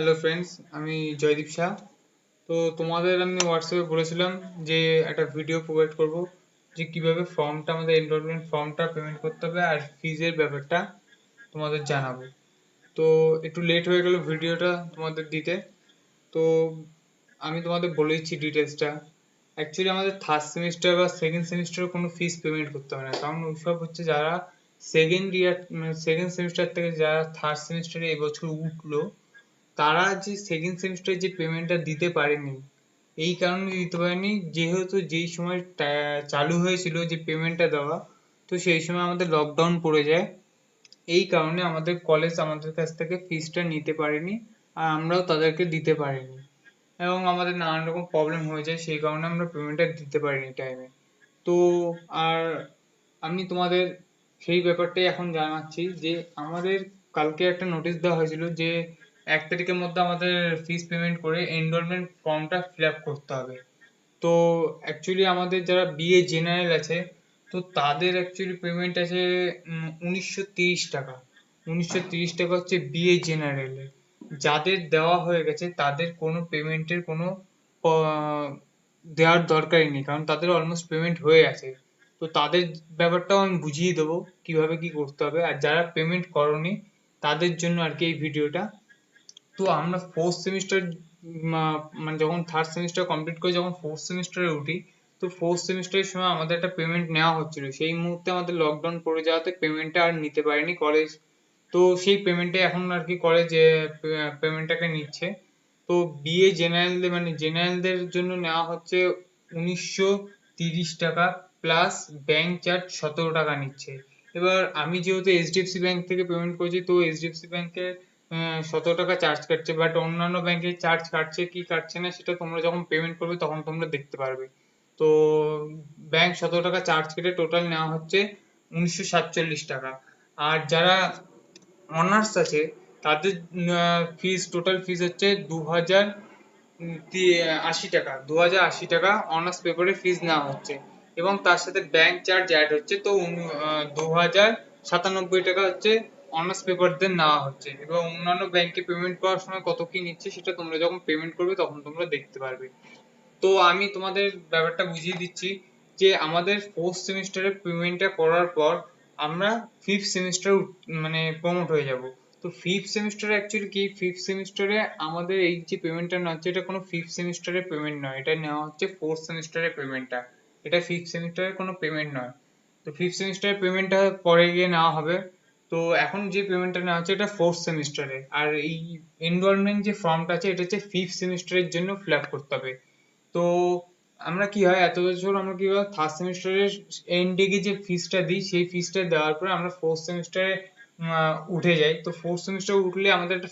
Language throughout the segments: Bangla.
হ্যালো ফ্রেন্ডস, আমি জয়দীপ শাহ। তো তোমাদের আমি হোয়াটসঅ্যাপে বলেছিলাম যে একটা ভিডিও প্রোভাইড করব যে কিভাবে ফর্মটা আমাদের এনরোলমেন্ট ফর্মটা পেমেন্ট করতে হবে আর ফিজের ব্যাপারটা তোমাদের জানাবো। তো একটু লেট হয়ে গেল ভিডিওটা তোমাদের দিতে। তো আমি তোমাদের বলে দিচ্ছি ডিটেলসটা। অ্যাকচুয়ালি আমাদের থার্ড সেমিস্টার বা সেকেন্ড সেমিস্টারে কোনো ফিস পেমেন্ট করতে হবে না, কারণ ওইসব হচ্ছে যারা সেকেন্ড সেমিস্টার থেকে যারা থার্ড সেমিস্টারে এবছর উঠলো, তারা যে সেকেন্ড সেমিস্টারে যে পেমেন্টটা দিতে পারেনি, এই কারণে দিতে পারেনি যেহেতু যেই সময় চালু হয়েছিল যে পেমেন্টটা দেওয়া, তো সেই সময় আমাদের লকডাউন পড়ে যায়। এই কারণে আমাদের কলেজ আমাদের কাছ থেকে ফিসটা নিতে পারেনি, আর আমরাও তাদেরকে দিতে পারিনি, এবং আমাদের নানান রকম প্রবলেম হয়ে যায়, সেই কারণে আমরা পেমেন্টটা দিতে পারিনি টাইমে। তো আর আমি তোমাদের সেই ব্যাপারটাই এখন জানাচ্ছি যে আমাদের কালকে একটা নোটিশ দেওয়া হয়েছিল যে 1 তারিখের মধ্যে আমাদের ফিস পেমেন্ট করে এনরোলমেন্ট ফর্মটা ফিল আপ করতে হবে। তো অ্যাকচুয়ালি আমাদের যারা বিএ জেনারেল আছে, তো তাদের অ্যাকচুয়ালি পেমেন্ট আছে 1930 টাকা। 1930 টাকা হচ্ছে বিএ জেনারেলে। যাদের দেওয়া হয়ে গেছে তাদের কোনো পেমেন্টের কোনো দেওয়ার দরকারই নেই, কারণ তাদের অলমোস্ট পেমেন্ট হয়ে আছে। তো তাদের ব্যাপারটাও আমি বুঝিয়ে দেবো কিভাবে কি করতে হবে, আর যারা পেমেন্ট করনি তাদের জন্য আর কি এই ভিডিওটা। তো আমরা ফোর্থ সেমিস্টার, মানে যখন থার্ড সেমিস্টার কমপ্লিট করে যখন ফোর্থ সেমিস্টারে উঠি, তো ফোর্থ সেমিস্টারের সময় আমাদের একটা পেমেন্ট নেওয়া হচ্ছিল, সেই মুহূর্তে আমাদের লকডাউন পড়ে যাওয়াতে পেমেন্টটা আর নিতে পারেনি কলেজ। তো সেই পেমেন্টে এখন আর কি কলেজ পেমেন্টটাকে নিচ্ছে। তো বিএ জেনারেলদের মানে জেনারেলদের জন্য নেওয়া হচ্ছে 1930 টাকা, প্লাস ব্যাংক চার্জ 17 টাকা নিচ্ছে। এবার আমি যেহেতু এইচডিএফসি ব্যাংক থেকে পেমেন্ট করছি, তো এইচডিএফসি ব্যাংকের 17 টাকা চার্জ কাটছে, বাট অন্যান্য ব্যাংকে চার্জ কাটছে কি কাটছে না সেটা তোমরা যখন পেমেন্ট করবে তখন তোমরা দেখতে পারবে। তো ব্যাংক 17 টাকা চার্জ কেটে টোটাল নেওয়া হচ্ছে 1947 টাকা। আর যারা অনার্স আছে তাদের ফিস, টোটাল ফিস হচ্ছে 2080 টাকা। 2080 টাকা অনার্স পেপারে ফিস নেওয়া হচ্ছে, এবং তার সাথে ব্যাংক চার্জ অ্যাড হচ্ছে। তো 2097 টাকা হচ্ছে অনার্স পেপারদের নেওয়া হচ্ছে। এবং অন্যান্য ব্যাংকে পেমেন্ট করার সময় কত কি নিচ্ছে সেটা তোমরা যখন পেমেন্ট করবে তখন তোমরা দেখতে পারবে। তো আমি তোমাদের ব্যাপারটা বুঝিয়ে দিচ্ছি যে আমাদের ফোর্থ সেমিস্টারের পেমেন্টটা করার পর আমরা ফিফথ সেমিস্টার মানে প্রমোট হয়ে যাব। তো ফিফথ সেমিস্টারে অ্যাকচুয়ালি কি, ফিফথ সেমিস্টারে আমাদের এই যে পেমেন্টটা নেওয়া হচ্ছে এটা কোনো ফিফথ সেমিস্টারের পেমেন্ট নয়, এটা নেওয়া হচ্ছে ফোর্থ সেমিস্টারের পেমেন্টটা। এটা ফিফথ সেমিস্টারের কোনো পেমেন্ট নয়। তো ফিফথ সেমিস্টারের পেমেন্টটা পরে গিয়ে নেওয়া হবে। তো এখন যে পেমেন্টটা নেওয়া হচ্ছে এটা ফোর্থ সেমিস্টারে, আর এই এনরোলমেন্ট যে ফর্মটা আছে এটা হচ্ছে ফিফথ সেমিস্টারের জন্য ফিল আপ করতে হবে। তো আমরা কি হয়, এত বছর আমরা কি হয় থার্ড সেমিস্টারের এন্ডে গিয়ে যে ফিসটা দিই, সেই ফিসটা দেওয়ার পরে আমরা ফোর্থ সেমিস্টারে উঠে যাই। তো ফোর্থ সেমিস্টার উঠলে আমাদের একটা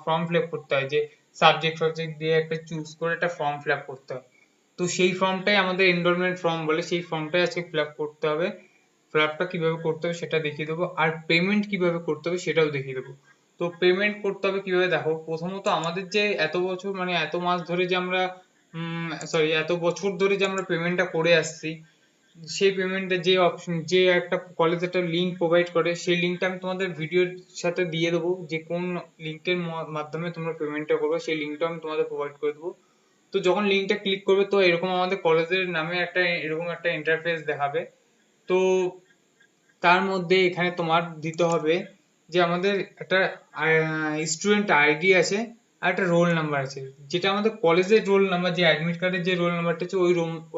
ফর্ম ফিল আপ করতে হয়, যে সাবজেক্ট সাবজেক্ট দিয়ে একটা চুজ করে একটা ফর্ম ফিল আপ করতে হয়। তো সেই ফর্মটাই আমাদের এনরোলমেন্ট ফর্ম বলে, সেই ফর্মটাই আজকে ফিল আপ করতে হবে। ফিল আপটা কিভাবে করতে হবে সেটা দেখিয়ে দেবো, আর পেমেন্ট কিভাবে করতে হবে সেটাও দেখিয়ে দেবো। তো পেমেন্ট করতে হবে কিভাবে, দেখো প্রথমত আমাদের যে এত বছর মানে এত মাস ধরে যে আমরা এত বছর ধরে যে আমরা পেমেন্টটা করে আসছি, সেই পেমেন্টের যে অপশন, যে একটা কলেজ একটা লিঙ্ক প্রোভাইড করে, সেই লিঙ্কটা আমি তোমাদের ভিডিওর সাথে দিয়ে দেবো, যে কোন লিঙ্কের মাধ্যমে তোমরা পেমেন্টটা করবে সেই লিঙ্কটা আমি তোমাদের প্রোভাইড করে দেবো। তো যখন লিঙ্কটা ক্লিক করবে তো এরকম আমাদের কলেজের নামে একটা এরকম একটা ইন্টারফেস দেখাবে। তো তার মধ্যে এখানে তোমার দিতে হবে যে আমাদের একটা স্টুডেন্ট আইডি আছে, আর একটা রোল নাম্বার আছে, যেটা আমাদের কলেজের রোল নাম্বার, যে অ্যাডমিট কার্ডের যে রোল নাম্বারটা আছে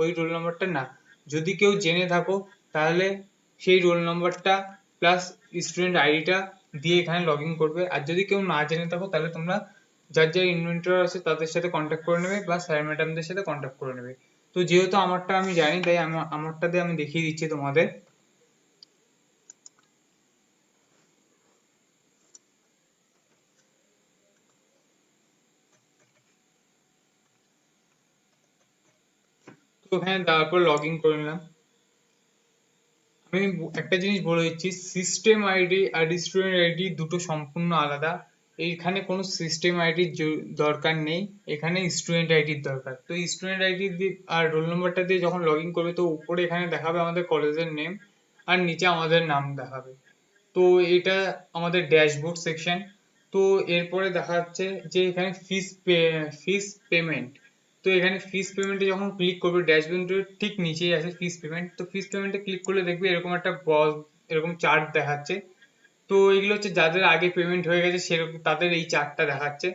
ওই রোল নাম্বারটা না। যদি কেউ জেনে থাকো তাহলে সেই রোল নাম্বারটা প্লাস স্টুডেন্ট আইডিটা দিয়ে এখানে লগ ইন করবে। আর যদি কেউ না জেনে থাকো তাহলে তোমরা যার যার ইনভেন্টর আছে তাদের সাথে কন্ট্যাক্ট করে নেবে, প্লাস স্যার ম্যাডামদের সাথে কন্ট্যাক্ট করে নেবে। তো যেহেতু আমারটা আমি জানি তাই আমারটা দিয়ে আমি দেখিয়ে দিচ্ছি তোমাদের। তো ওখানে দেওয়ার পর লগ ইন করে নিলাম। আমি একটা জিনিস বলে দিচ্ছি, সিস্টেম আইডি আর স্টুডেন্ট আইডি দুটো সম্পূর্ণ আলাদা। এইখানে কোনো সিস্টেম আইডির দরকার নেই, এখানে স্টুডেন্ট আইডির দরকার। তো স্টুডেন্ট আইডি দিয়ে আর রোল নাম্বারটা দিয়ে যখন লগ ইন করবে, তো উপরে এখানে দেখাবে আমাদের কলেজের নেম, আর নিচে আমাদের নাম দেখাবে। তো এটা আমাদের ড্যাশবোর্ড সেকশন। তো এরপরে দেখা যাচ্ছে যে এখানে ফিস পেমেন্ট। তো এখানে ফিস পেমেন্টে যখন ক্লিক করবে, ড্যাশবোর্ডের ঠিক নিচেই আছে ফিস পেমেন্ট। তো ফিস পেমেন্টে ক্লিক করলে দেখবে এরকম একটা এরকম চার্ট দেখাচ্ছে। তো এগুলো হচ্ছে যাদের আগে পেমেন্ট হয়ে গেছে সেরকম তাদের এই চার্টটা দেখাচ্ছে।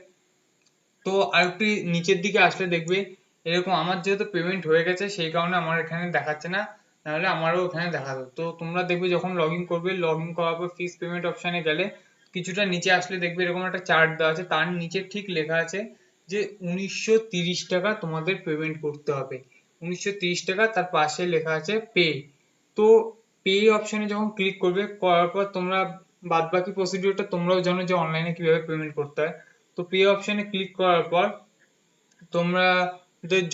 তো আরেকটু নিচের দিকে আসলে দেখবে এরকম, আমার যেহেতু পেমেন্ট হয়ে গেছে সেই কারণে আমার এখানে দেখাচ্ছে না, নাহলে আমারও ওখানে দেখাতো। তো তোমরা দেখবে যখন লগ ইন করবে, লগ ইন করার পর ফিস পেমেন্ট অপশানে গেলে কিছুটা নিচে আসলে দেখবে এরকম একটা চার্ট দেওয়া আছে, তার নিচে ঠিক লেখা আছে যে 1930 টাকা তোমাদের পেমেন্ট করতে হবে। 1930 টাকা, তার পাশে লেখা আছে পে। তো পে অপশানে যখন ক্লিক করবে, করার পর তোমরা বাদ বাকি প্রসিডিওরটা তোমরাও জানো যে অনলাইনে কিভাবে পেমেন্ট করতে হয়। তো পে অপশানে ক্লিক করার পর তোমরা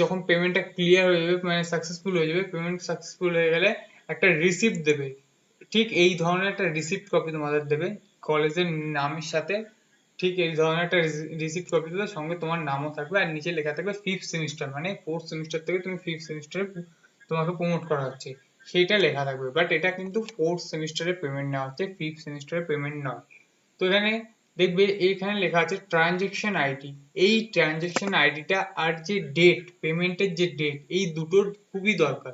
যখন পেমেন্টটা ক্লিয়ার হয়ে যাবে, মানে সাকসেসফুল হয়ে যাবে, পেমেন্ট সাকসেসফুল হয়ে গেলে একটা রিসিপ্ট দেবে। ঠিক এই ধরনের একটা রিসিপ্ট কপি তোমাদের দেবে কলেজের নামের সাথে। ঠিক এই ধরনের একটা রিসিপ্ট কপি দেবে, সঙ্গে তোমার নামও থাকবে আর নিচে লেখা থাকবে ফিফথ সেমিস্টার, মানে ফোর্থ সেমিস্টার থেকে তুমি ফিফথ সেমিস্টারে তোমাকে প্রমোট করা হচ্ছে সেইটা লেখা থাকবে। বাট এটা কিন্তু ফোর্থ সেমিস্টারে পেমেন্ট নেওয়া হচ্ছে, ফিফথ সেমিস্টারে পেমেন্ট নয়। তো এখানে দেখবে এইখানে লেখা আছে ট্রানজেকশন আইডি। এই ট্রানজেকশন আইডিটা আর যে ডেট, পেমেন্টের যে ডেট, এই দুটোর খুবই দরকার।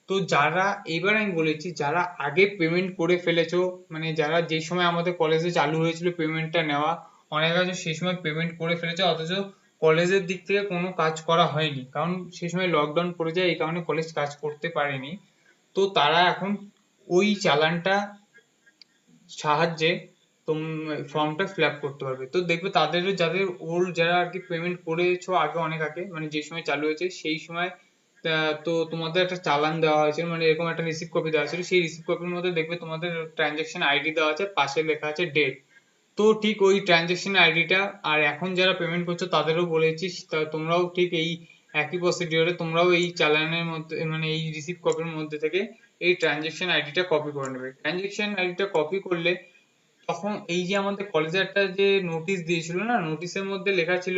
তো যারা, এবার আমি বলেছি যারা আগে পেমেন্ট করে ফেলেছো, মানে যারা যে সময় আমাদের কলেজে চালু হয়েছিল পেমেন্টটা নেওয়া, অনেক আছে সেই সময় পেমেন্ট করে ফেলেছে অথচ কলেজের দিক থেকে কোনো কাজ করা হয়নি, কারণ সেই সময় লকডাউন পড়ে যায়, এই কারণে কলেজ কাজ করতে পারেনি। তো তারা এখন ওই চালানটা সাহায্যে ফর্মটা ফিল আপ করতে পারবে। তো দেখবে তাদেরও, যাদের ওল্ড, যারা আর কি পেমেন্ট করেছো আগে, অনেক আগে, মানে যে সময় চালু হয়েছে সেই সময়, তো তোমাদের একটা চালান দেওয়া হয়েছিল, মানে এরকম একটা রিসিপ্ট কপি দেওয়া ছিল, সেই রিসিপ্ট কপির মধ্যে দেখবে তোমাদের ট্রানজেকশন আইডি দেওয়া আছে, পাশে লেখা আছে ডেট। তো ঠিক ওই ট্রানজেকশন আইডিটা, আর এখন যারা পেমেন্ট করছো তাদেরও বলেছি তোমরাও ঠিক এই একই প্রসিডিওরে তোমরাও এই চালানের মধ্যে, মানে এই রিসিপ্ট কপির মধ্যে থেকে এই ট্রানজেকশন আইডিটা কপি করে নেবে। ট্রানজেকশন আইডিটা কপি করলে তখন এই যে আমাদের কলেজে একটা যে নোটিশ দিয়েছিল না, নোটিশের মধ্যে লেখা ছিল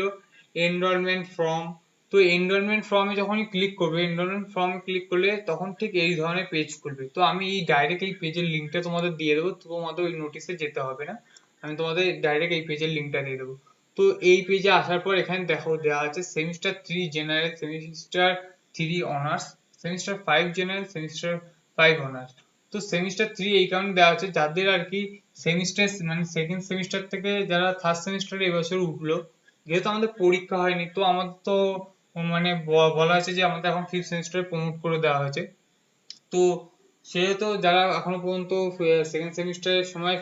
এনরোলমেন্ট ফর্ম। তো এনরোলমেন্ট ফর্মে যখনই ক্লিক করবে, এনরোলমেন্ট ফর্মে ক্লিক করলে তখন ঠিক এই ধরনের পেজ খুলবে। তো আমি এই ডাইরেক্ট এই পেজের লিঙ্কটা তোমাদের দিয়ে দেবো, তো তোমাদের ওই নোটিশে যেতে হবে না, আমি তোমাদের ডাইরেক্ট এই পেজের লিঙ্কটা দিয়ে দেবো। তো এই পেজে আসার পর এখানে দেখো দেওয়া আছে semester 3 general, semester 3 honours, semester 5 general, semester 5 honours. তো সেমিস্টার 3 এই কারণে দেওয়া আছে যাদের আর কি সেমিস্টার, মানে সেকেন্ড সেমিস্টার থেকে যারা থার্ড সেমিস্টারে এবছর উঠলো, যেহেতু আমাদের পরীক্ষা হয়নি তো আমাদের তো মানে বলা হয়েছে যে আমাদের এখন ফিফথ সেমিস্টারে প্রমোট করে দেওয়া হয়েছে। তো সেহেতু যারা এখনো পর্যন্ত সেকেন্ড সেমিস্টারের সময়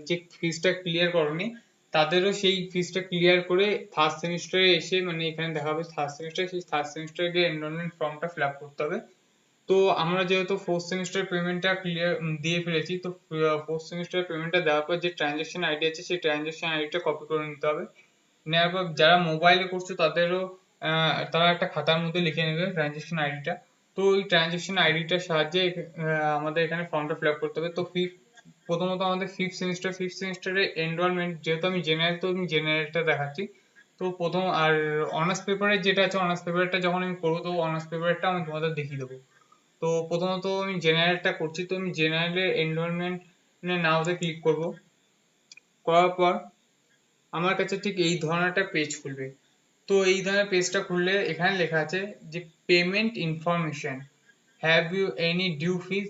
যে ফিজটা ক্লিয়ার করনি, তাদেরও সেই ফিজটা ক্লিয়ার করে থার্ড সেমিস্টারে এসে, মানে এখানে দেখা হবে থার্ড সেমিস্টারে, সেই থার্ড সেমিস্টারে গিয়ে এনরোলমেন্ট ফর্মটা ফিল আপ করতে হবে। তো আমরা যেহেতু ফোর্থ সেমিস্টার পেমেন্টটা ক্লিয়ার দিয়ে ফেলেছি, তো ফোর্থ সেমিস্টার পেমেন্টটা দেওয়ার পর যে ট্রানজেকশন আইডি আছে সেই ট্রানজেকশন আইডিটা কপি করে নিতে হবে। নেওয়ার পর যারা মোবাইলে করছো তাদেরও তারা একটা খাতার মধ্যে লিখে নেবে ট্রানজেকশন আইডিটা। তো ওই ট্রানজেকশন আইডিটার সাহায্যে আমাদের এখানে ফর্মটা ফিল আপ করতে হবে। তো প্রথমত আমাদের ফিফথ সেমিস্টারে এনরোলমেন্ট, যেহেতু আমি জেনারেল, তো আমি জেনারেলটা দেখাচ্ছি। তো প্রথম আর অনার্স পেপারের যেটা আছে, অনার্স পেপারটা যখন আমি করবো তো অনার্স পেপারটা আমি তোমাদের দেখিয়ে দেবো। তো প্রথমত আমি জেনারেলটা করছি, তো আমি জেনারেলের এনরোলমেন্ট নাওতে ক্লিক করব। করার পর আমার কাছে ঠিক এই ধরনের একটা পেজ খুলবে। তো এই ধরনের পেজটা খুললে এখানে লেখা আছে যে payment information, have you any due fees.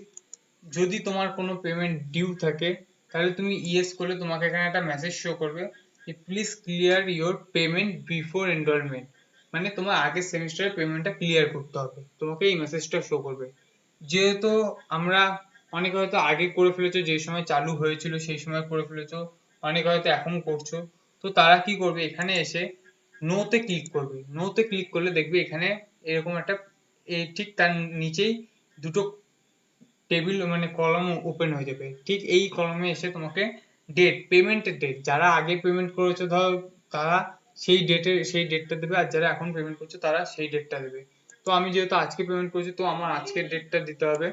যদি তোমার কোনো পেমেন্ট ডিউ থাকে তাহলে তুমি ইয়েস করলে তোমাকে এখানে একটা মেসেজ শো করবে যে please clear your payment before enrolment, মানে তোমার আগের সেমিস্টারের পেমেন্টটা ক্লিয়ার করতে হবে, তোমাকে এই মেসেজটা শো করবে। যেহেতু আমরা, অনেকে হয়তো আগে করে ফেলেছো, যে সময় চালু হয়েছিল সেই সময় করে ফেলেছো, অনেকে হয়তো এখন করছো, তো তারা কি করবে, এখানে এসে নোতে ক্লিক করবে। নোতে ক্লিক করলে দেখবে এখানে এরকম একটা, ঠিক তার নিচেই দুটো টেবিল, মানে কলম ওপেন হয়ে যাবে। ঠিক এই কলমে এসে তোমাকে ডেট, পেমেন্টের ডেট, যারা আগে পেমেন্ট করেছো ধর তারা সেই ডেটটা দেবে, আর যারা এখন পেমেন্ট করছো তারা সেই ডেটটা দেবে। তো আমি যেহেতু আজকে পেমেন্ট করেছি তো আমার আজকের ডেটটা দিতে হবে।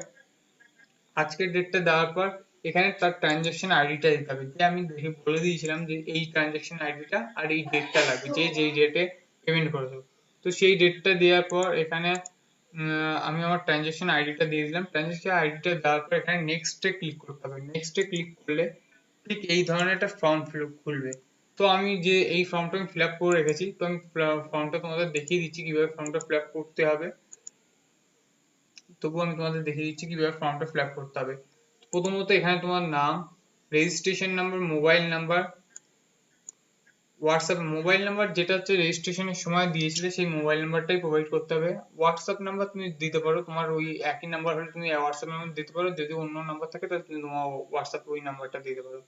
আজকের ডেটটা দেওয়ার পর এখানে তার ট্রানজাকশন আইডিটা দিতে হবে, যে আমি দেখে বলে দিয়েছিলাম যে এই ট্রানজাকশন আইডিটা আর এই ডেটটা লাগবে, যে যেই ডেটে পেমেন্ট করেছো। তো সেই ডেটটা দেওয়ার পর এখানে আমি আমার ট্রানজাকশন আইডিটা দিয়ে দিলাম। ট্রানজাকশন আইডিটা দেওয়ার পর এখানে নেক্সটে ক্লিক করতে হবে। নেক্সটে ক্লিক করলে ঠিক এই ধরনের একটা ফর্ম খুলবে। তো আমি যে এই ফর্মটা আমি ফিল আপ করে রেখেছি, তো আমি ফর্মটা তোমাদের দেখিয়ে দিচ্ছি কিভাবে ফর্মটা ফিল আপ করতে হবে। তবুও আমি তোমাদের দেখিয়ে দিচ্ছি কিভাবে ফর্মটা ফিল আপ করতে হবে। প্রথমত এখানে তোমার নাম, registration number, mobile number, WhatsApp mobile number যেটা হচ্ছে রেজিস্ট্রেশনের সময় দিয়েছিলে সেই মোবাইল নাম্বারটাই প্রোভাইড করতে হবে। হোয়াটসঅ্যাপ নাম্বার তুমি দিতে পারো, তোমার ওই একই নাম্বার হলে তুমি হোয়াটসঅ্যাপ নাম্বার দিতে পারো, যদি অন্য নাম্বার থাকে তাহলে তুমি তোমার হোয়াটসঅ্যাপ ওই নাম্বারটা দিতে পারো।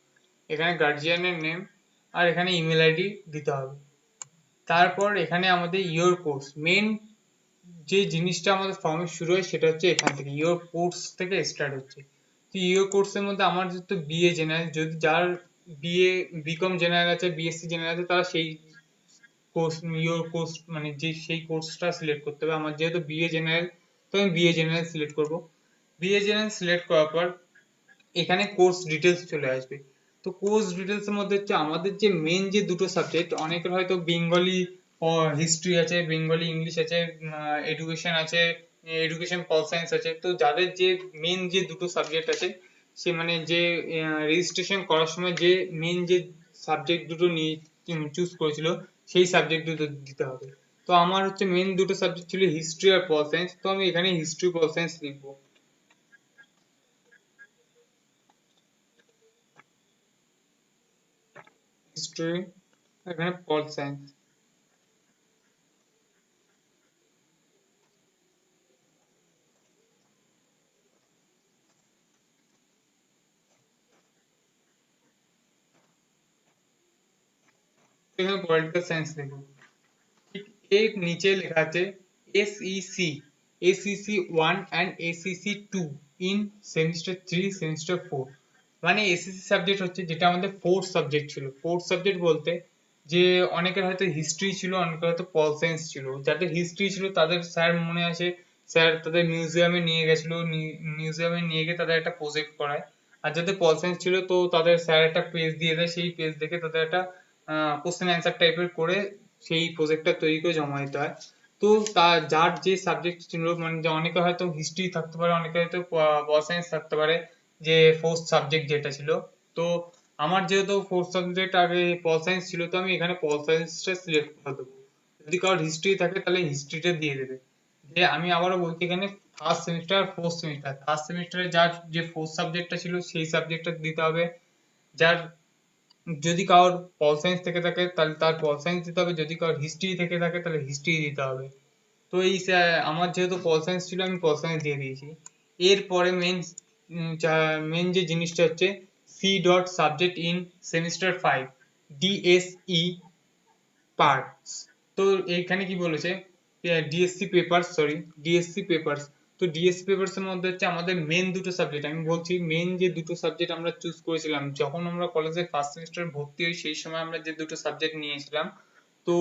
এখানে গার্জিয়ানের নেম আর এখানে ইমেল আইডি দিতে হবে। তারপর এখানে আমাদের ইয়োর কোর্স, মেন যে জিনিসটা আমাদের ফর্মে শুরু হয় সেটা হচ্ছে এখান থেকে, ইয়োর কোর্স থেকে স্টার্ট হচ্ছে। তো ইয়োর কোর্সের মধ্যে আমার যেহেতু বিএ জেনারেল, যদি যার বিএ বিকম জেনারেল আছে, বিএসসি জেনারেল আছে, তারা সেই কোর্স, ইয়োর কোর্স মানে যে সেই কোর্সটা সিলেক্ট করতে হবে। আমার যেহেতু বিএ জেনারেল, তো আমি বিএ জেনারেল সিলেক্ট করব। বিএ জেনারেল সিলেক্ট করার পর এখানে কোর্স ডিটেলস চলে আসবে। তো কোর্স ডিটেলস এর মধ্যে হচ্ছে আমাদের যে মেন যে দুটো সাবজেক্ট, অনেকের হয়তো বেঙ্গলি হিস্ট্রি আছে, বেঙ্গলি ইংলিশ আছে, এডুকেশন আছে, এডুকেশন পল সায়েন্স আছে। তো যাদের যে মেন যে দুটো সাবজেক্ট আছে, সে মানে যে রেজিস্ট্রেশন করার সময় যে মেন যে সাবজেক্ট দুটো নিয়ে চুজ করেছিল সেই সাবজেক্ট দুটো দিতে হবে। তো আমার হচ্ছে মেন দুটো সাবজেক্ট ছিল হিস্ট্রি আর পল সায়েন্স, তো আমি এখানে হিস্ট্রি পল সায়েন্স লিখবো। হিস্ট্রি, এখানে পল সায়েন্স। এখানে পলিটিক্যাল সায়েন্স লিখবো। ঠিক এর নিচে লেখা আছে SEC, SEC 1 and SEC 2 in semester 3 semester 4। মানে এসইসি সাবজেক্ট হচ্ছে যেটা আমাদের ফোর্থ সাবজেক্ট ছিল। ফোর্থ সাবজেক্ট বলতে যে অনেকের হয়তো হিস্ট্রি ছিল, অনেকের হয়তো পল সায়েন্স ছিল। যাদের হিস্ট্রি ছিল তাদের স্যার মনে আছে, স্যার তাদের মিউজিয়ামে নিয়ে গেছিল, মিউজিয়ামে নিয়ে গিয়ে তাদের একটা প্রজেক্ট করায়। আর যাদের পল সায়েন্স ছিল তো তাদের স্যার একটা পেজ দিয়ে দেয়, সেই পেজ দেখে তাদের একটা কোশ্চেন অ্যান্সার টাইপের করে সেই প্রজেক্টটা তৈরি করে জমা দিতে হয়। তো তার যার যে সাবজেক্ট ছিল, মানে যে অনেকে হয়তো হিস্ট্রি থাকতে পারে, অনেকে হয়তো পল সায়েন্স থাকতে পারে, যে ফোর্থ সাবজেক্ট যেটা ছিল। তো আমার যেহেতু ফোর্থ সাবজেক্ট আগে পল সায়েন্স ছিল, তো আমি এখানে পল সায়েন্সটা সিলেক্ট করে দেবো। যদি কারোর হিস্ট্রি থাকে তাহলে হিস্ট্রিটা দিয়ে দেবে। যে আমি আবারও বলছি, এখানে first semester fourth semester, first সেমিস্টারে যার যে ফোর্থ সাবজেক্টটা ছিল সেই সাবজেক্টটা দিতে হবে। যার যদি কারোর পল সায়েন্স থেকে থাকে তাহলে তার পল সায়েন্স দিতে হবে, যদি কারোর হিস্ট্রি থেকে থাকে তাহলে হিস্ট্রি দিতে হবে। তো এই আমার যেহেতু পল সায়েন্স ছিল আমি পল সায়েন্স দিয়ে দিয়েছি। এরপরে মেন যে জিনিসটা হচ্ছে C dot subject in semester 5 DSE parts. তো এইখানে কি বলেছে, DSC papers, sorry DSC papers. তো ডিএসসি পেপারস এর মধ্যে হচ্ছে আমাদের মেন দুটো সাবজেক্ট, আমি বলছি মেন যে দুটো সাবজেক্ট আমরা চুজ করেছিলাম যখন আমরা কলেজে ফার্স্ট সেমিস্টার ভর্তি হই, সেই সময় আমরা যে দুটো সাবজেক্ট নিয়েছিলাম। তো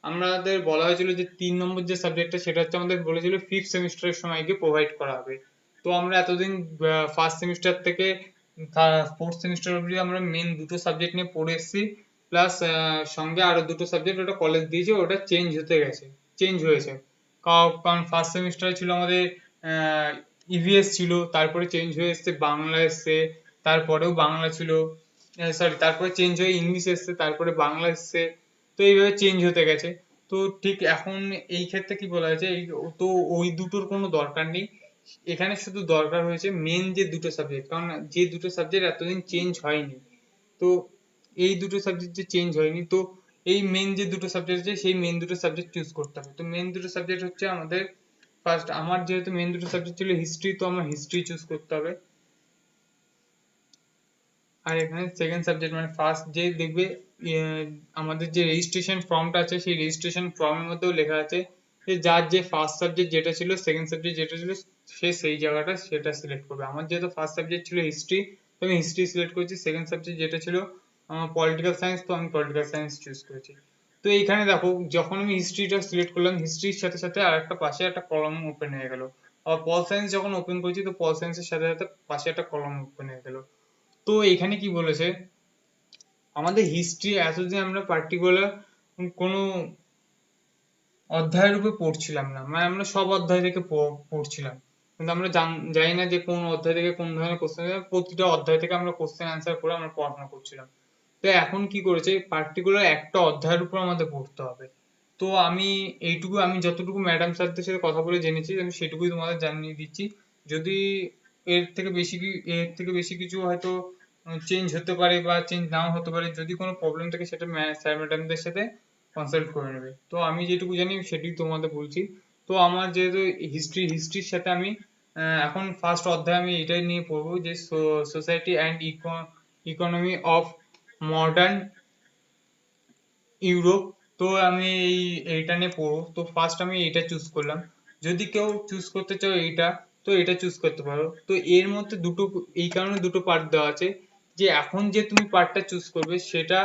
আমাদের বলা হয়েছিল যে 3 নম্বর যে সাবজেক্টটা সেটা হচ্ছে আমাদের বলেছিল ফিফথ সেমিস্টারের সময় গিয়ে প্রোভাইড করা হবে। তো আমরা এতদিন ফার্স্ট সেমিস্টার থেকে ফোর্থ সেমিস্টার অবধি আমরা মেন দুটো সাবজেক্ট নিয়ে পড়ে এসেছি, প্লাস সঙ্গে আরো দুটো সাবজেক্ট ওটা কলেজ দিয়েছে, ওটা চেঞ্জ হতে গেছে, চেঞ্জ হয়েছে। কারণ ফার্স্ট সেমিস্টারে ছিল আমাদের ইভিএস ছিল, তারপরে চেঞ্জ হয়ে এসছে বাংলা এসছে, তারপরেও বাংলা ছিল, সরি তারপরে চেঞ্জ হয়ে ইংলিশ এসছে, তারপরে বাংলা এসছে। তো এইভাবে চেঞ্জ হতে গেছে। তো ঠিক এখন এই ক্ষেত্রে কি বলা হয়েছে, তো ওই দুটোর কোনো দরকার নেই। এখানে শুধু দরকার হয়েছে মেন যে দুটো সাবজেক্ট, কারণ যে দুটো সাবজেক্ট এতদিন চেঞ্জ হয়নি। তো এই দুটো সাবজেক্ট যে চেঞ্জ হয়নি, তো এই মেন যে দুটো সাবজেক্ট আছে সেই মেন দুটো সাবজেক্ট চুজ করতে হবে। তো মেন দুটো সাবজেক্ট হচ্ছে আমাদের, ফার্স্ট আমার যেহেতু মেন দুটো সাবজেক্ট ছিল হিস্ট্রি, তো আমার হিস্ট্রি চুজ করতে হবে। আর এখানে সেকেন্ড সাবজেক্ট মানে ফার্স্ট যে দেখবে, ইয়ে, আমাদের যে রেজিস্ট্রেশন ফর্মটা আছে সেই রেজিস্ট্রেশন ফর্মের মধ্যেও লেখা আছে যে যার যে ফার্স্ট সাবজেক্ট যেটা ছিল, সেকেন্ড সাবজেক্ট যেটা ছিল, সে সেই জায়গাটা সেটা সিলেক্ট করবে। আমার যেহেতু ফার্স্ট সাবজেক্ট ছিল হিস্ট্রি, তো আমি হিস্ট্রি সিলেক্ট করেছি। সেকেন্ড সাবজেক্ট যেটা ছিল পলিটিক্যাল সায়েন্স, তো আমি পলিটিক্যাল সায়েন্স চুজ করেছি। তো এইখানে দেখো, যখন আমি হিস্ট্রিটা সিলেক্ট করলাম, হিস্ট্রির সাথে সাথে আর একটা পাশে একটা কলম ওপেন হয়ে গেল। আর পল সায়েন্স যখন ওপেন করেছি, তো পল সায়েন্সের সাথে সাথে পাশে একটা কলম ওপেন হয়ে গেল। তো এখানে কি বলেছে, আমাদের হিস্ট্রি এতদিন আমরা পার্টিকুলার কোনো অধ্যায়ের উপর পড়ছিলাম না, মানে আমরা সব অধ্যায় থেকে পড়ছিলাম, কিন্তু আমরা জানি না যে কোন অধ্যায় থেকে কোন ধরনের কোশ্চেন, প্রতিটা অধ্যায় থেকে আমরা কোশ্চেন অ্যান্সার করে আমরা পড়াশোনা করছিলাম। তো এখন কি করেছে, পার্টিকুলার একটা অধ্যায়ের উপর আমাদের পড়তে হবে। তো আমি এইটুকু, আমি যতটুকু ম্যাডাম স্যারদের সাথে কথা বলে জেনেছি আমি সেটুকুই তোমাদের জানিয়ে দিচ্ছি। যদি এর থেকে বেশি কিছু হয়তো চেঞ্জ হতে পারে বা চেঞ্জ নাও হতে পারে, যদি কোনো প্রবলেম থাকে সেটা স্যার ম্যাডামদের সাথে কনসাল্ট করে নেবে। তো আমি যেটুকু জানি সেটাই তোমাদের বলছি। তো আমার যেহেতু হিস্ট্রির সাথে আমি এখন ফার্স্ট অধ্যায় আমি এটাই নিয়ে পড়বো, যে society and economy of modern Europe. তো আমি এইটা নিয়ে পড়বো, তো ফার্স্ট আমি এটা চুজ করলাম। যদি কেউ চুজ করতে চাও এইটা, তো এটা চুজ করতে পারো। তো এর মধ্যে দুটো, এই কারণে দুটো পার্ট দেওয়া আছে, যে এখন যে তুমি পার্টটা চুজ করবে সেটা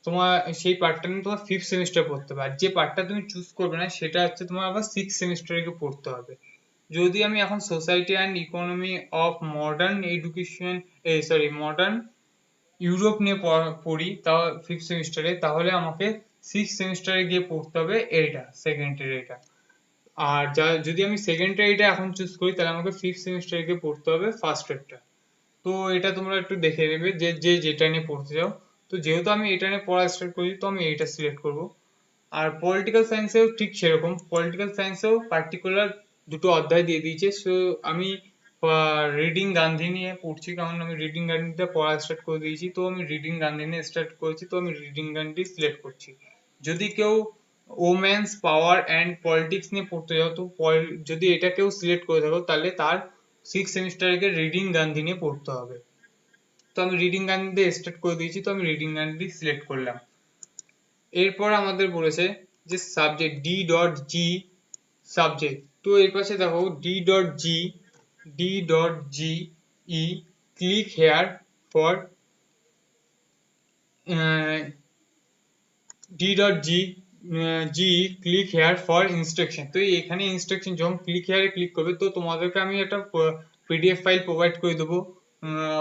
তোমার, সেই পার্টটা নিয়ে তোমার ফিফথ সেমিস্টার পড়তে হবে, আর যে পার্টটা তুমি চুজ করবে না সেটা হচ্ছে তোমার আবার সিক্স সেমিস্টারে গিয়ে পড়তে হবে। যদি আমি এখন society and economy of modern education, modern Europe নিয়ে পড়ি তাও ফিফথ সেমিস্টারে, তাহলে আমাকে সিক্স সেমিস্টারে গিয়ে পড়তে হবে এইটা, সেকেন্ডের এটা। আর যদি আমি সেকেন্ডের এটা এখন চুজ করি তাহলে আমাকে ফিফথ সেমিস্টারে গিয়ে পড়তে হবে ফার্স্ট এরটা। তো এটা তোমরা একটু দেখে নেবে যে যে যেটা নিয়ে পড়তে চাও। তো যেহেতু আমি এটা নিয়ে পড়া স্টার্ট করি তো আমি এইটা সিলেক্ট করব। আর পলিটিক্যাল সায়েন্সেও ঠিক সেরকম, পলিটিক্যাল সায়েন্সেও পার্টিকুলার দুটো অধ্যায় দিয়ে দিয়েছে। সো আমি রিডিং গান্ধী নিয়ে পড়ছি, কারণ আমি রিডিং গান্ধীতে পড়া স্টার্ট করে দিয়েছি, তো আমি রিডিং গান্ধী নিয়ে স্টার্ট করেছি, তো আমি রিডিং গান্ধী সিলেক্ট করছি। যদি কেউ ওমেন্স পাওয়ার অ্যান্ড পলিটিক্স নিয়ে পড়তে যাও, তো যদি এটা কেউ সিলেক্ট করে থাকো তাহলে তার সিক্স সেমিস্টারকে রিডিং গান্ধী নিয়ে পড়তে হবে। তো আমি রিডিং গান্ধী দিয়ে স্টার্ট করে দিয়েছি, তো আমি রিডিং গান্ধী সিলেক্ট করলাম। এরপর আমাদের বলেছে যে সাবজেক্ট ডি ডট জি সাবজেক্ট। তো এর পাশে দেখো D dot G E click here for D dot G click here for instruction. তো এখানে ইনস্ট্রাকশন যখন ক্লিক হেয়ারে ক্লিক করবে তো তোমাদেরকে আমি একটা পিডিএফ ফাইল প্রোভাইড করে দেবো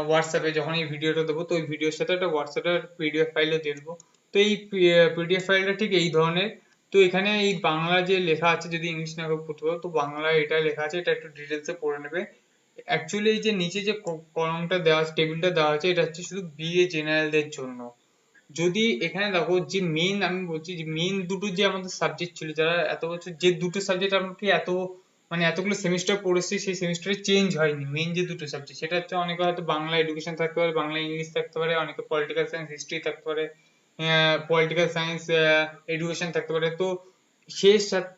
হোয়াটসঅ্যাপে, যখন এই ভিডিওটা দেবো তো এই ভিডিওর সাথে একটা হোয়াটসঅ্যাপের পিডিএফ ফাইলও দিয়ে দেবো। তো এই পিডিএফ ফাইলটা ঠিক এই ধরনের। তো এখানে এই বাংলা যে লেখা আছে, যদি ইংলিশ না পড়তে পারো তো বাংলায় এটা লেখা আছে, এটা একটু ডিটেলসে পড়ে নেবে। অ্যাকচুয়ালি এই যে নিচে যে কলমটা দেওয়া আছে, টেবিলটা দেওয়া আছে, এটা হচ্ছে শুধু বিএ জেনারেলদের জন্য। যদি এখানে দেখো যে মেন, আমি বলছি যে মেন দুটো যে আমাদের সাবজেক্ট ছিল, যারা এত বছর যে দুটো সাবজেক্ট আমরা কি এত মানে এতগুলো সেমিস্টার পড়েছি সেই সেমিস্টারে চেঞ্জ হয়নি, মেন যে দুটো সাবজেক্ট সেটা হচ্ছে, অনেকে হয়তো বাংলা এডুকেশন থাকতে পারে, বাংলা ইংলিশ থাকতে পারে, অনেকে পলিটিক্যাল সায়েন্স হিস্ট্রি থাকতে পারে, পলিটিক্যাল সায়েন্স এডুকেশন থাকতে পারে। তো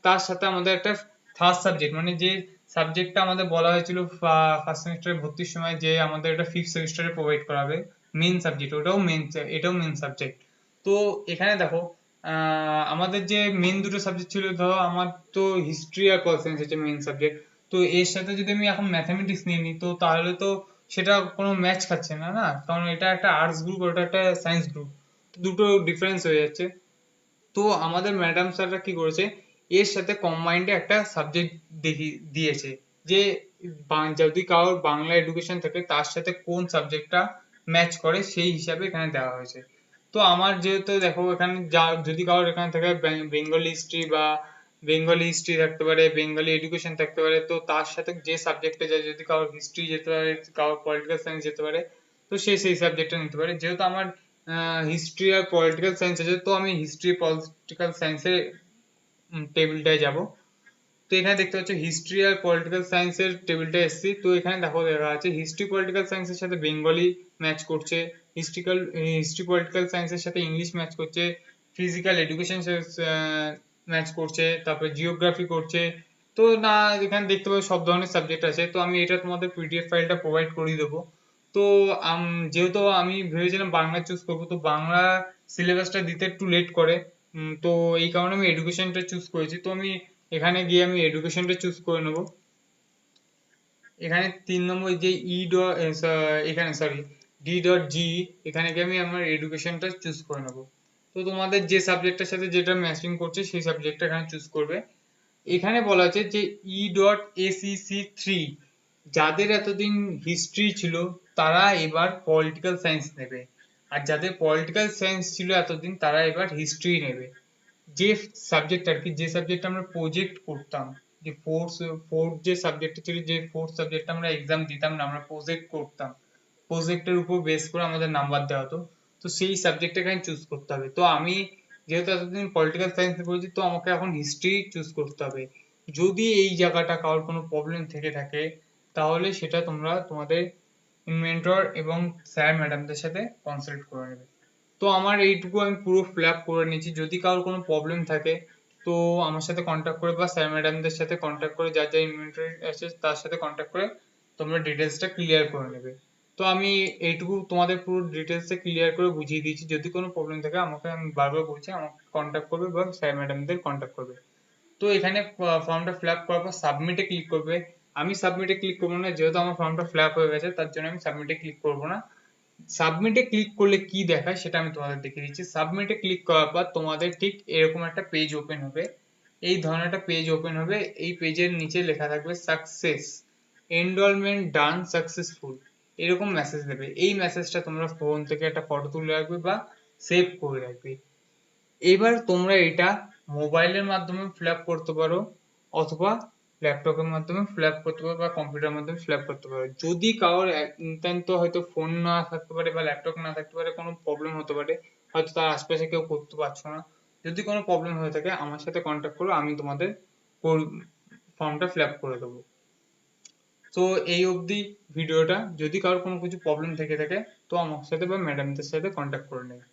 তার সাথে আমাদের একটা থার্ড সাবজেক্ট, মানে যে সাবজেক্টটা আমাদের বলা হয়েছিল ফার্স্ট সেমিস্টারে ভর্তির সময় যে আমাদের এটা ফিফথ সেমিস্টারে প্রোভাইড করা হবে, মেন সাবজেক্ট, ওটাও মেন, এটাও মেন সাবজেক্ট। তো এখানে দেখো আমাদের যে মেন দুটো সাবজেক্ট ছিল, ধরো আমার তো হিস্ট্রি আর পল সায়েন্স হচ্ছে মেন সাবজেক্ট, তো এর সাথে যদি আমি এখন ম্যাথামেটিক্স নিয়ে নিই তো তাহলে তো সেটা কোনো ম্যাচ খাচ্ছে না, না, কারণ এটা একটা আর্টস গ্রুপ, ওটা একটা সায়েন্স গ্রুপ, দুটো ডিফারেন্স হয়ে যাচ্ছে। তো আমাদের ম্যাডাম স্যাররা কি করেছে, এর সাথে কম্বাইন্ডে একটা সাবজেক্ট দিয়েছে, যে যদি কারোর বাংলা এডুকেশন থাকে তার সাথে কোন সাবজেক্টটা ম্যাচ করে সেই হিসাবে এখানে দেওয়া হয়েছে। তো আমার যেহেতু দেখো এখানে যদি কারোর এখানে থাকে বেঙ্গলি হিস্ট্রি বা বেঙ্গলি হিস্ট্রি থাকতে পারে, বেঙ্গলি এডুকেশন থাকতে পারে, তো তার সাথে যে সাবজেক্টে যায়, যদি কারোর হিস্ট্রি যেতে পারে, কারোর পলিটিক্যাল সায়েন্স যেতে পারে, তো সে সেই সাবজেক্টটা নিতে পারে। যেহেতু আমার হিস্ট্রি আর পলিটিক্যাল সায়েন্স আছে তো আমি হিস্ট্রি পলিটিক্যাল সায়েন্সের টেবিলটায় যাব। তো এখানে দেখতে পাচ্ছ হিস্ট্রি আর পলিটিক্যাল সায়েন্সের টেবিলটা এসেছি। তো এখানে দেখো দেখা আছে হিস্ট্রি পলিটিক্যাল সায়েন্সের সাথে বেঙ্গলি ম্যাচ করছে, হিস্ট্রি পলিটিক্যাল সায়েন্সের সাথে ইংলিশ ম্যাচ করছে, ফিজিক্যাল এডুকেশন ম্যাচ করছে, তারপরে জিওগ্রাফি করছে। তো না, এখানে দেখতে পাচ্ছ সব ধরনের সাবজেক্ট আছে। তো আমি এটা তোমাদের পিডিএফ ফাইলটা প্রোভাইড করে দেবো। তো যেহেতু আমি ভেবেছিলাম বাংলা চুজ করবো, তো বাংলা সিলেবাসটা দিতে একটু লেট করে, তো এই কারণে আমি এডুকেশনটা চুজ করেছি। তো আমি এখানে গিয়ে আমি এডুকেশনটা চুজ করে নেব। এখানে 3 নম্বর যে এখানে সরি ডি.জি, এখানে গিয়ে আমি আমার এডুকেশনটা চুজ করে নেব। তো তোমাদের যে সাবজেক্টের সাথে যেটা ম্যাচিং করছে সেই সাবজেক্টটা এখানে চুজ করবে। এখানে বলা আছে যে E.ACC3, যাদের এতদিন হিস্ট্রি ছিল তারা এবার পলিটিক্যাল সায়েন্স নেবে, আর যাদের পলিটিক্যাল সায়েন্স ছিল এতদিন তারা এবার হিস্ট্রি নেবে। যে সাবজেক্ট আর কি, যে সাবজেক্ট আমরা প্রজেক্ট করতাম, যে ফোর্থ যে সাবজেক্ট ছিল, যে ফোর্থ সাবজেক্ট আমরা এক্সাম দিতাম না, আমরা প্রজেক্ট করতাম, প্রজেক্টের উপর বেস করে আমাদের নাম্বার দেওয়া হতো। তো সেই সাবজেক্ট এখানে চুজ করতে হবে। তো আমি যেহেতু এতদিন পলিটিক্যাল সায়েন্স পড়েছি, তো আমাকে এখন হিস্ট্রি চুজ করতে হবে। যদি এই জায়গাটা কারোর কোনো প্রবলেম থেকে থাকে, তাহলে সেটা তোমরা তোমাদের ইনভেন্টর এবং স্যার ম্যাডামদের সাথে কনসাল্ট করে নেবে। তো আমার এইটুকু আমি পুরো ফিল আপ করে নিয়েছি। যদি কারোর কোনো প্রবলেম থাকে, তো আমার সাথে কন্ট্যাক্ট করে বা স্যার ম্যাডামদের সাথে কন্ট্যাক্ট করে, যার যা ইনভেন্টরি আছে তার সাথে কন্ট্যাক্ট করে তোমরা ডিটেলসটা ক্লিয়ার করে নেবে। তো আমি এইটুকু তোমাদের পুরো ডিটেলসে ক্লিয়ার করে বুঝিয়ে দিয়েছি। যদি কোনো প্রবলেম থাকে আমাকে, আমি বারবার বলছি, আমাকে কন্ট্যাক্ট করবে বা স্যার ম্যাডামদের কন্ট্যাক্ট করবে। তো এখানে ফর্মটা ফিল আপ করার পর সাবমিটে ক্লিক করবে। আমি সাবমিটে ক্লিক করবো না, যেহেতু আমার ফর্মটা ফিল আপ হয়ে গেছে, তার জন্য আমি সাবমিটে ক্লিক করবো না। সাবমিটে ক্লিক করলে কি দেখায় সেটা আমি তোমাদের দেখিয়ে দিচ্ছি। সাবমিটে ক্লিক করার পর তোমাদের ঠিক এরকম একটা পেজ ওপেন হবে। এই ধরনের একটা পেজ ওপেন হবে। এই পেজের নিচে লেখা থাকবে সাকসেস, এনরোলমেন্ট ডান সাকসেসফুল, এরকম মেসেজ দেবে। এই মেসেজটা তোমরা ফোন থেকে একটা ফটো তুলে রাখবে বা সেভ করে রাখবে। এবার তোমরা এটা মোবাইলের মাধ্যমে ফিল আপ করতে পারো, অথবা ল্যাপটপের মাধ্যমে ফিল আপ করতে পারো, বা কম্পিউটারের মাধ্যমে ফিল আপ করতে পারো। যদি কারোর নিতান্ত হয়তো ফোন না থাকতে পারে বা ল্যাপটপ না থাকতে পারে, কোনো প্রবলেম হতে পারে, হয়তো তার আশপাশে কেউ করতে পারছো না, যদি কোনো প্রবলেম হয়ে থাকে আমার সাথে কন্ট্যাক্ট করো, আমি তোমাদের ফর্মটা ফিল আপ করে দেবো। তো এই অবধি ভিডিওটা। যদি কারোর কোনো কিছু প্রবলেম থেকে থাকে, তো আমার সাথে বা ম্যাডামদের সাথে কন্ট্যাক্ট করে নেবে।